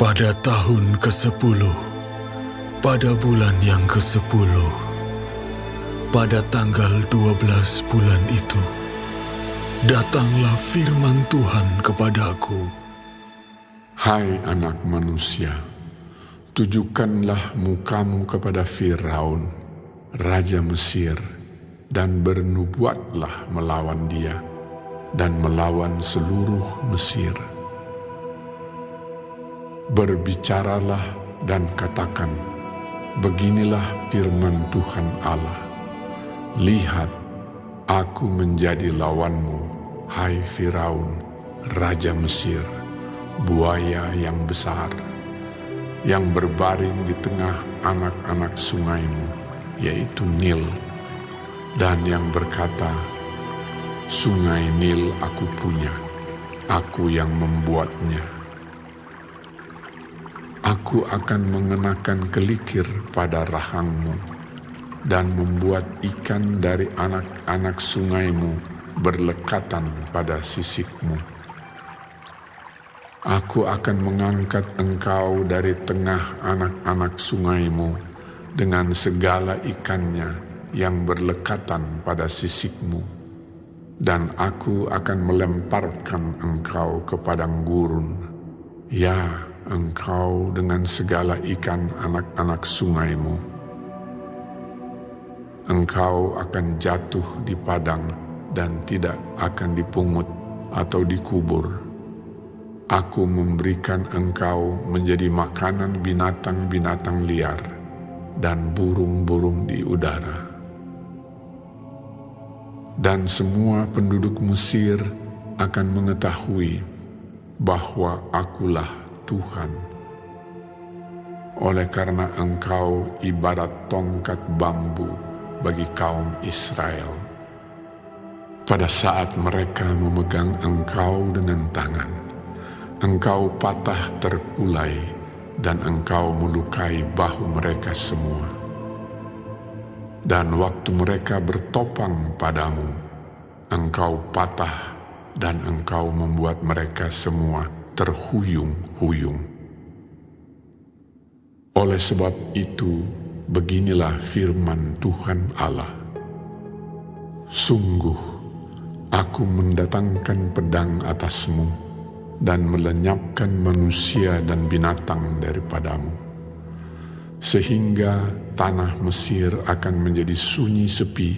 Pada tahun ke-10, pada bulan yang ke-10, pada tanggal 12 bulan itu, datanglah firman Tuhan kepadaku. Hai anak manusia, tujukanlah mukamu kepada Firaun, raja Mesir, dan bernubuatlah melawan dia dan melawan seluruh Mesir. Berbicaralah dan katakan, beginilah firman Tuhan Allah. Lihat, aku menjadi lawanmu, hai Firaun, raja Mesir, buaya yang besar, yang berbaring di tengah anak-anak sungaimu, yaitu Nil, dan yang berkata, sungai Nil aku punya, aku yang membuatnya. Aku akan mengenakan kelikir pada rahangmu dan membuat ikan dari anak-anak sungaimu berlekatan pada sisikmu. Aku akan mengangkat engkau dari tengah anak-anak sungaimu dengan segala ikannya yang berlekatan pada sisikmu, dan aku akan melemparkan engkau ke padang gurun. Ya, engkau dengan segala ikan anak-anak sungaimu. Engkau akan jatuh di padang dan tidak akan dipungut atau dikubur. Aku memberikan engkau menjadi makanan binatang-binatang liar dan burung-burung di udara. Dan semua penduduk Mesir akan mengetahui bahwa akulah Tuhan. Oleh karena engkau ibarat tongkat bambu bagi kaum Israel. Pada saat mereka memegang engkau dengan tangan, engkau patah terkulai dan engkau melukai bahu mereka semua. Dan waktu mereka bertopang padamu, engkau patah dan engkau membuat mereka semua terhuyung-huyung. Oleh sebab itu, beginilah firman Tuhan Allah. Sungguh, aku mendatangkan pedang atasmu dan melenyapkan manusia dan binatang daripadamu, sehingga tanah Mesir akan menjadi sunyi sepi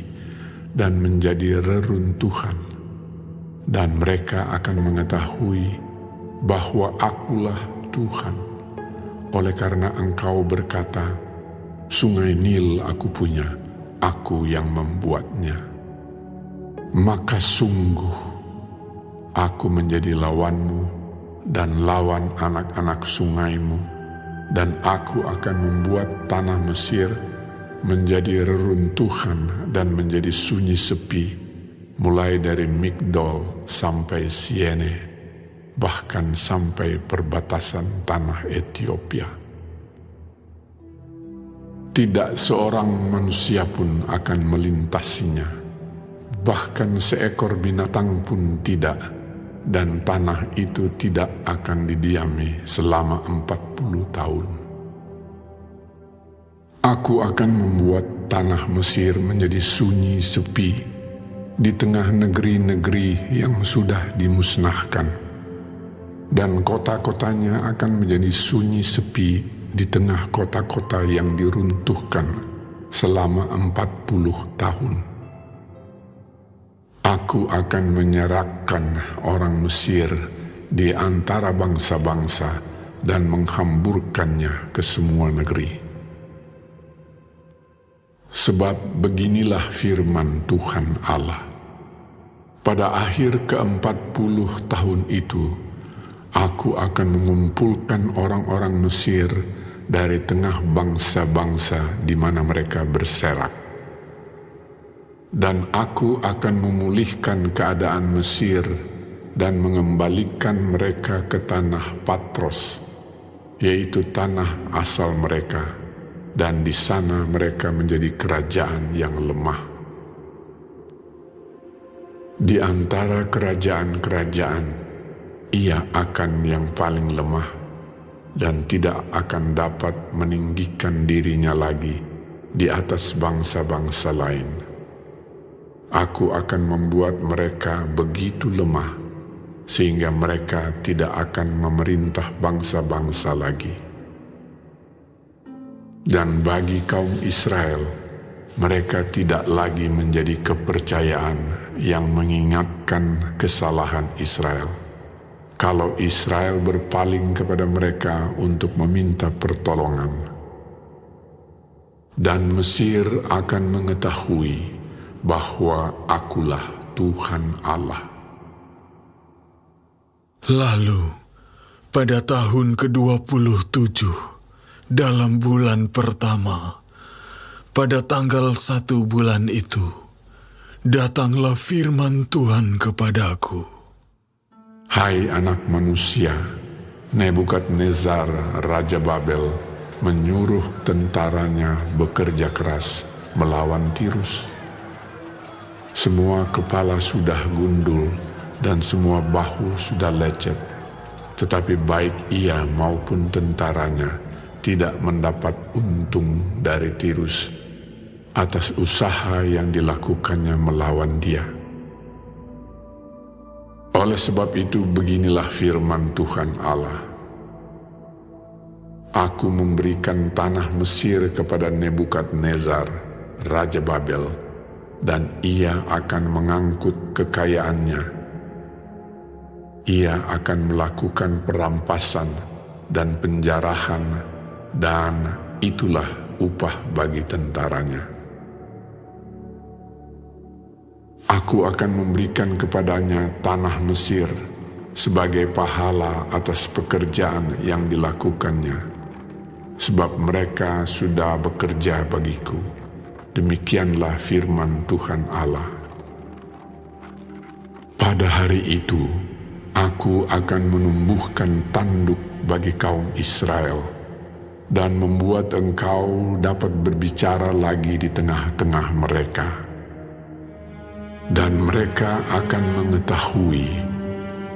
dan menjadi reruntuhan, dan mereka akan mengetahui bahwa akulah Tuhan, oleh karena engkau berkata, sungai Nil aku punya, aku yang membuatnya. Maka sungguh, aku menjadi lawanmu dan lawan anak-anak sungaimu, dan aku akan membuat tanah Mesir menjadi reruntuhan dan menjadi sunyi sepi, mulai dari Migdol sampai Siene, bahkan sampai perbatasan tanah Ethiopia. Tidak seorang manusia pun akan melintasinya, bahkan seekor binatang pun tidak, dan tanah itu tidak akan didiami selama 40 tahun. Aku akan membuat tanah Mesir menjadi sunyi sepi di tengah negeri-negeri yang sudah dimusnahkan, dan kota-kotanya akan menjadi sunyi sepi di tengah kota-kota yang diruntuhkan selama 40 tahun. Aku akan menyerahkan orang Mesir di antara bangsa-bangsa dan menghamburkannya ke semua negeri. Sebab beginilah firman Tuhan Allah. Pada akhir ke-40 tahun itu, aku akan mengumpulkan orang-orang Mesir dari tengah bangsa-bangsa di mana mereka berserak. Dan aku akan memulihkan keadaan Mesir dan mengembalikan mereka ke tanah Patros, yaitu tanah asal mereka, dan di sana mereka menjadi kerajaan yang lemah. Di antara kerajaan-kerajaan, ia akan yang paling lemah, dan tidak akan dapat meninggikan dirinya lagi di atas bangsa-bangsa lain. Aku akan membuat mereka begitu lemah sehingga mereka tidak akan memerintah bangsa-bangsa lagi. Dan bagi kaum Israel, mereka tidak lagi menjadi kepercayaan yang mengingatkan kesalahan Israel. Kalau Israel berpaling kepada mereka untuk meminta pertolongan, dan Mesir akan mengetahui bahwa Akulah Tuhan Allah. Lalu, pada tahun ke-27, dalam bulan pertama, pada tanggal 1 bulan itu, datanglah firman Tuhan kepadaku. Hai anak manusia, Nebukadnezar Raja Babel menyuruh tentaranya bekerja keras melawan Tirus. Semua kepala sudah gundul dan semua bahu sudah lecet, tetapi baik ia maupun tentaranya tidak mendapat untung dari Tirus atas usaha yang dilakukannya melawan dia. Oleh sebab itu beginilah firman Tuhan Allah. Aku memberikan tanah Mesir kepada Nebukadnezar, Raja Babel, dan ia akan mengangkut kekayaannya. Ia akan melakukan perampasan dan penjarahan, dan itulah upah bagi tentaranya. Aku akan memberikan kepadanya tanah Mesir sebagai pahala atas pekerjaan yang dilakukannya, sebab mereka sudah bekerja bagiku. Demikianlah firman Tuhan Allah. Pada hari itu, aku akan menumbuhkan tanduk bagi kaum Israel dan membuat engkau dapat berbicara lagi di tengah-tengah mereka. Dan mereka akan mengetahui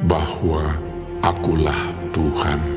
bahwa Akulah Tuhan.